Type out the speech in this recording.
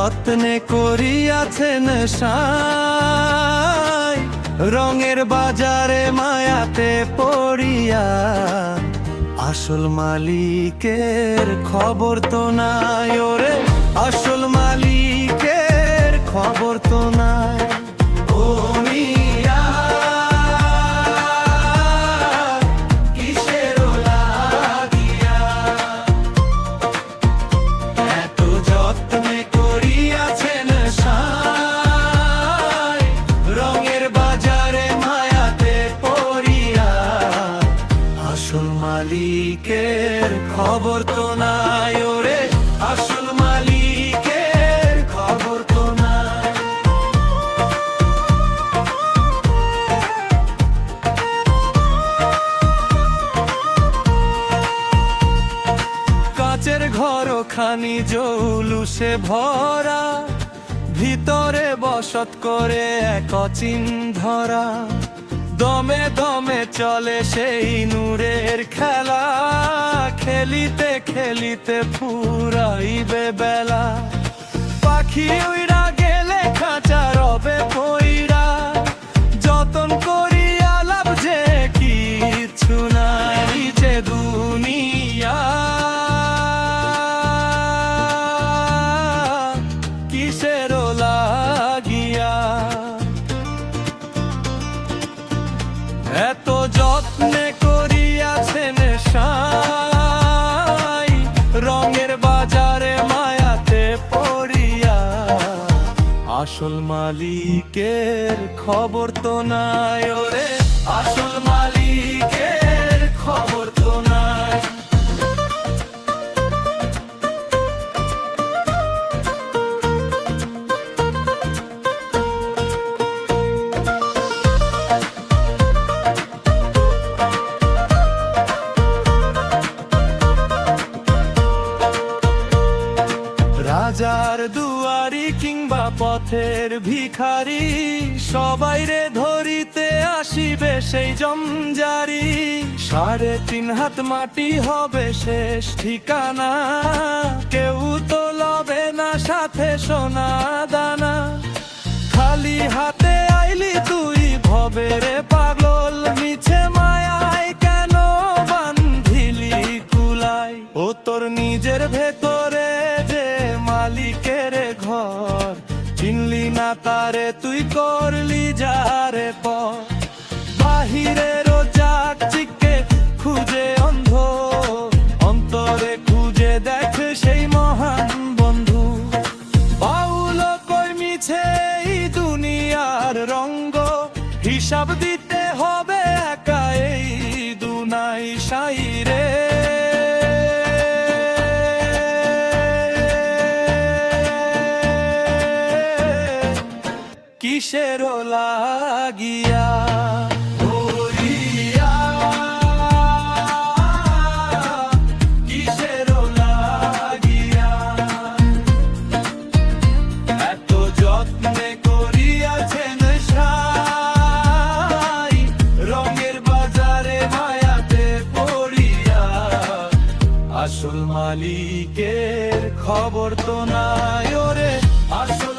যত্নে করিয়াছেন সাই, রঙের বাজারে মায়াতে পড়িয়া। আসল মালিকের খবর তো নাই, ওরে আসল মালিকের খবর তো নাই। ও মিয়া কিসের লাগিয়া এত যত্নে করিয়াছেন সাই, রঙের বাজারে মায়াতে পড়িয়া। আসল মালিকের খবর তো নাই, ওরে আসল মালিকের খবর তো নাই। কাচের ঘর খানি জৌলুসে ভরা, ভিতরে বসত করে এক অচিন ধরা। দমে দমে চলে সেই নূরের খেলা, খেলিতে খেলিতে ফুরাইবে বেলা। পাখি উইরা গেলে খাঁচা রবে পইরা, যতন করিয়া লাভ যে কিছু নাই যে দুনিয়া। কিসের লাগিয়া এত যত্নে করিয়াছেন সাই, রঙের বাজারে মায়াতে পড়িয়া। আসল মালিকের খবর তো নাই, ওরে আসল মালিকের খবর তো নাই। রাজার দুয়ারি কিংবা পথের ভিখারি, সবাই রে ধরিতে আসিবে সেই জমজারি। 3.5 হাত মাটি হবে শেষ ঠিকানা, কেউ তো লবে না সাথে সোনা দানা। খালি হাতে আইলি তুই ভবে রে পাগল, মিছে মায়ায় কেন বান্ধিলি কুলাই। ও তোর নিজের ভেতরে যে মালিকের ঘর, চিনলি না তারে তুই করলি যারে পর। বাহিরের জাক চিকে খুঁজে অন্ধ, অন্তরে খুঁজে দেখ সেই মহান বন্ধু। বাউল কই মিছে এই দুনিয়ার রঙ্গ, হিসাব দিতে হবে একা এই দুনাই সাই রে। কিসের লাগিয়া কিসের লাগিয়া এত যত্নে করিয়াছেন সাই, রঙের বাজারে মায়াতে পড়িয়া। আসল মালিকের খবর তো নাই, ওরে আসল